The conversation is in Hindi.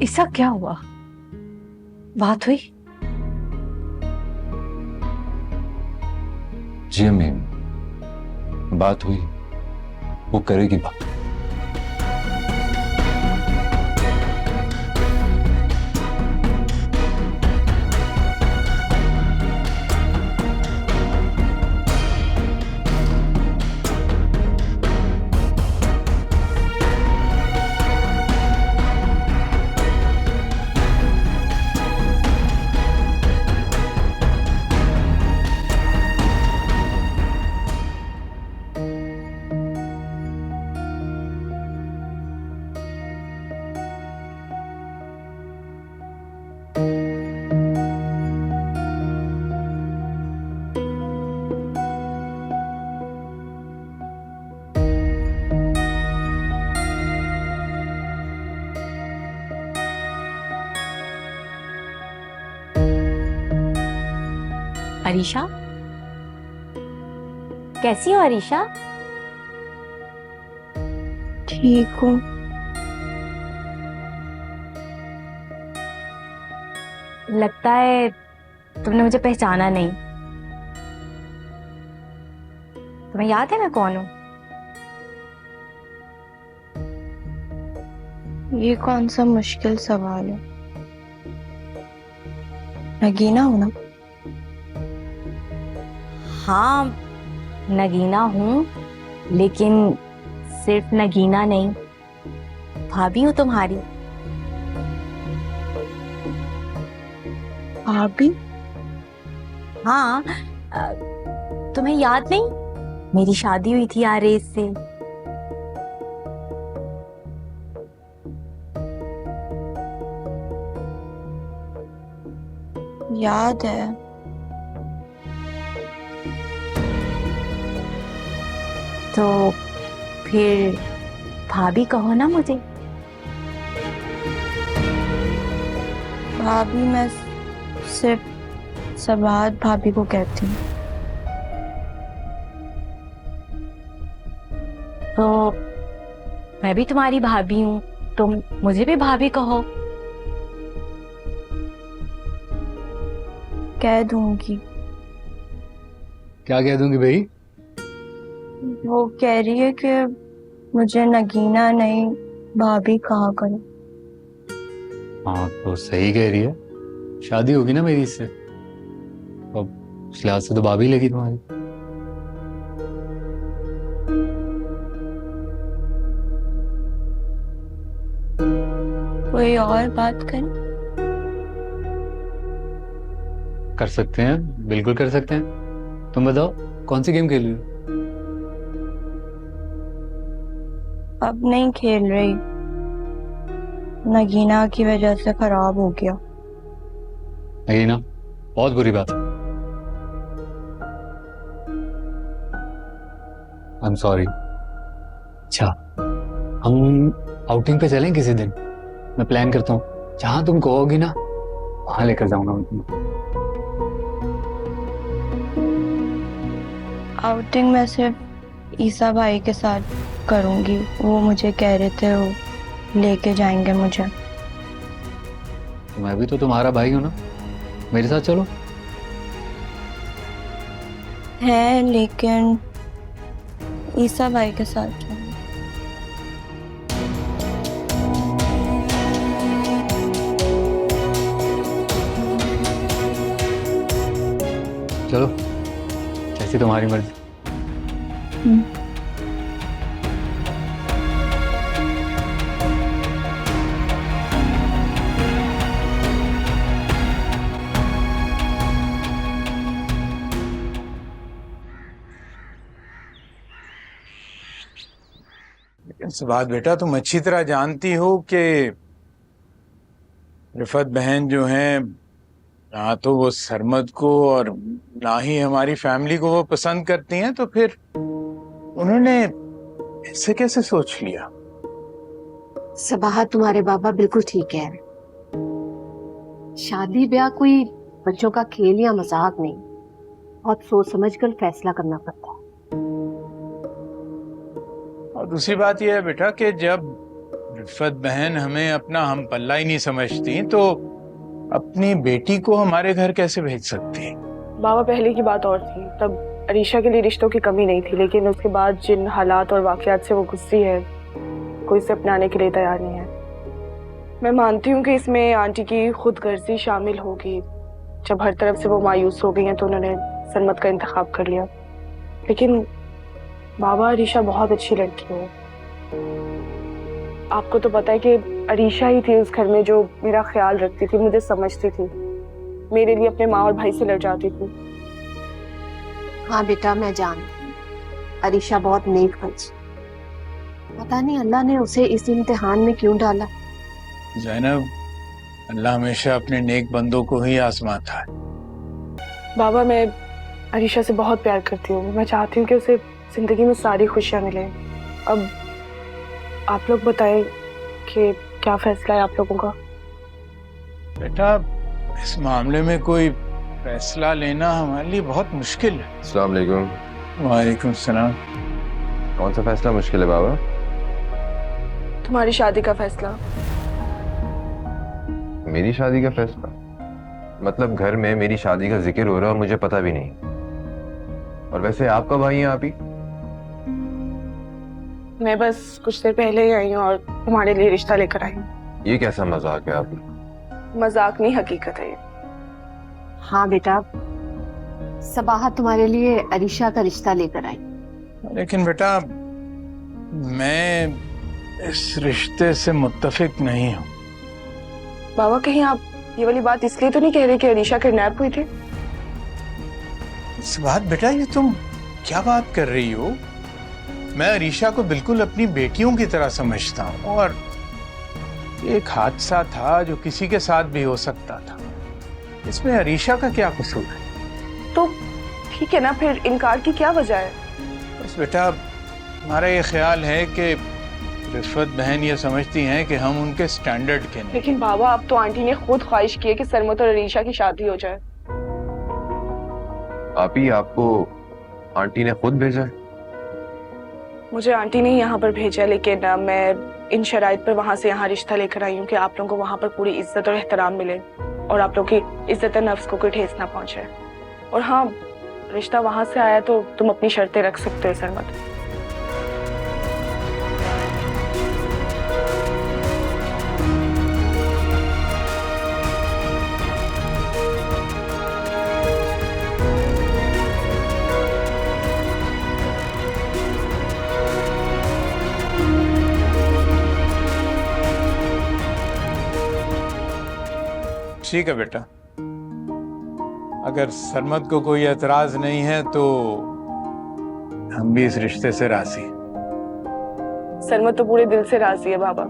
ऐसा क्या हुआ? बात हुई? जी अम्मी, बात हुई। वो करेगी बात। अरीशा, कैसी हो अरीशा? ठीक हूँ। लगता है तुमने मुझे पहचाना नहीं। तुम्हें याद है मैं कौन हूँ? ये कौन सा मुश्किल सवाल है। नगीना हो ना? हाँ, नगीना हूँ, लेकिन सिर्फ नगीना नहीं, भाभी हूँ तुम्हारी। भाभी? हाँ, तुम्हें याद नहीं? मेरी शादी हुई थी आरेज से। याद है। तो फिर भाभी कहो ना मुझे। भाभी मैं सिर्फ सबात भाभी को कहती हूँ। तो मैं भी तुम्हारी भाभी हूँ, तुम मुझे भी भाभी कहो। कह दूंगी। क्या कह दूंगी भाई? वो कह रही है कि मुझे नगीना नहीं भाभी कहा करो। हाँ तो सही कह रही है। शादी होगी ना मेरी इससे, अब उस लिहाज से तो भाभी लगी तुम्हारी। कोई और बात करें? कर सकते हैं, बिल्कुल कर सकते हैं। तुम बताओ कौन सी गेम खेल रही हो? अब नहीं खेल रही, नगीना की वजह से खराब हो गया। नहीं ना, बहुत बुरी बात है। I am sorry. अच्छा, हम आउटिंग पे चलें किसी दिन? मैं प्लान करता हूँ, जहां तुम कहोगी ना वहां लेकर जाऊंगा मैं तुम्हें। आउटिंग मैं सिर्फ ईसा भाई के साथ करूंगी, वो मुझे कह रहे थे वो लेके जाएंगे मुझे। तो मैं भी तो तुम्हारा भाई हूं ना, मेरे साथ चलो। है लेकिन ईसा भाई के साथ जाऊंगी। चलो, जैसी तुम्हारी मर्जी। इस बात बेटा, तुम अच्छी तरह जानती हो कि रिफत बहन जो है, ना तो वो सरमद को और ना ही हमारी फैमिली को वो पसंद करती हैं, तो फिर उन्होंने ऐसे कैसे सोच लिया? सबाहा, तुम्हारे बाबा बिल्कुल ठीक है। शादी ब्याह कोई बच्चों का खेल या मजाक नहीं, बहुत सोच समझ कर फैसला करना पड़ता है। और दूसरी बात यह है बेटा कि जब रिफत बहन हमें अपना हम पल्ला ही नहीं समझती तो अपनी बेटी को हमारे घर कैसे भेज सकती? बाबा पहले की बात और थी, तब अरीशा के लिए रिश्तों की कमी नहीं थी, लेकिन उसके बाद जिन हालात और वाकयात से वो गुजरी है, कोई इसे अपनाने के लिए तैयार नहीं है। मैं मानती हूँ कि इसमें आंटी की खुदगर्जी शामिल होगी। जब हर तरफ से वो मायूस हो गई हैं तो उन्होंने सरमत का इंतखाब कर लिया। लेकिन बाबा, अरीशा बहुत अच्छी लड़की है। आपको तो पता है कि अरीशा ही थी उस घर में जो मेरा ख्याल रखती थी, मुझे समझती थी, मेरे लिए अपने माँ और भाई से लड़ जाती थी। हाँ बेटा, मैं जानती, अरीशा बहुत नेक बच्ची। पता नहीं अल्लाह ने उसे इस इम्तिहान में क्यों डाला। ज़ैनब, अल्लाह हमेशा अपने नेक बंदों को ही आजमाता है। बाबा, मैं अरीशा से बहुत प्यार करती हूँ। मैं चाहती हूँ कि उसे जिंदगी में सारी खुशियाँ मिले। अब आप लोग बताएं कि क्या फैसला है आप लोगों का। बेटा, इस मामले में कोई फैसला लेना हमारे लिए बहुत मुश्किल है। अस्सलाम वालेकुम। वालेकुम सलाम। कौन सा फैसला मुश्किल है बाबा? तुम्हारी शादी का फैसला। मेरी शादी का फैसला? मतलब घर में मेरी शादी का जिक्र हो रहा है और मुझे पता भी नहीं। और वैसे आपका भाई है आप ही? मैं बस कुछ देर पहले ही आई हूँ और तुम्हारे लिए रिश्ता लेकर आई हूँ। ये कैसा मजाक है आप? मजाक नहीं, हकीकत है ये। हाँ बेटा, सबाहा तुम्हारे लिए अरीशा का रिश्ता लेकर आई। लेकिन बेटा, मैं इस रिश्ते से मुत्तफिक नहीं हूँ। बाबा, कहीं आप ये वाली बात इसलिए तो नहीं कह रहे कि अरीशा किडनैप हुई थी? इस बात बेटा, ये तुम क्या बात कर रही हो? मैं अरीशा को बिल्कुल अपनी बेटियों की तरह समझता हूँ और एक हादसा था जो किसी के साथ भी हो सकता था। इसमें अरीशा का क्या कसूर है? तो ठीक है ना, फिर इनकार की क्या वजह है? बस बेटा, हमारा ये ख्याल है कि रिफत बहन ये समझती हैं कि हम उनके स्टैंडर्ड के नहीं। लेकिन बाबा, अब तो आंटी ने खुद ख्वाहिश की है कि सरमत और अरीशा की शादी हो जाए। आप ही, आपको आंटी ने खुद भेजा है? मुझे आंटी ने यहाँ पर भेजा, लेकिन मैं इन शराइत पर वहाँ से यहाँ रिश्ता लेकर आई हूँ कि आप लोगों को वहाँ पर पूरी इज्जत और एहतराम मिले और आप लोग की इज्जत नफ्स को कोई ठेस ना पहुँचे। और हाँ, रिश्ता वहाँ से आया तो तुम अपनी शर्तें रख सकते हो सरमत। ठीक है बेटा, अगर सरमत को कोई एतराज नहीं है तो हम भी इस रिश्ते से राजी हैं। सरमत तो पूरे दिल से राजी है बाबा।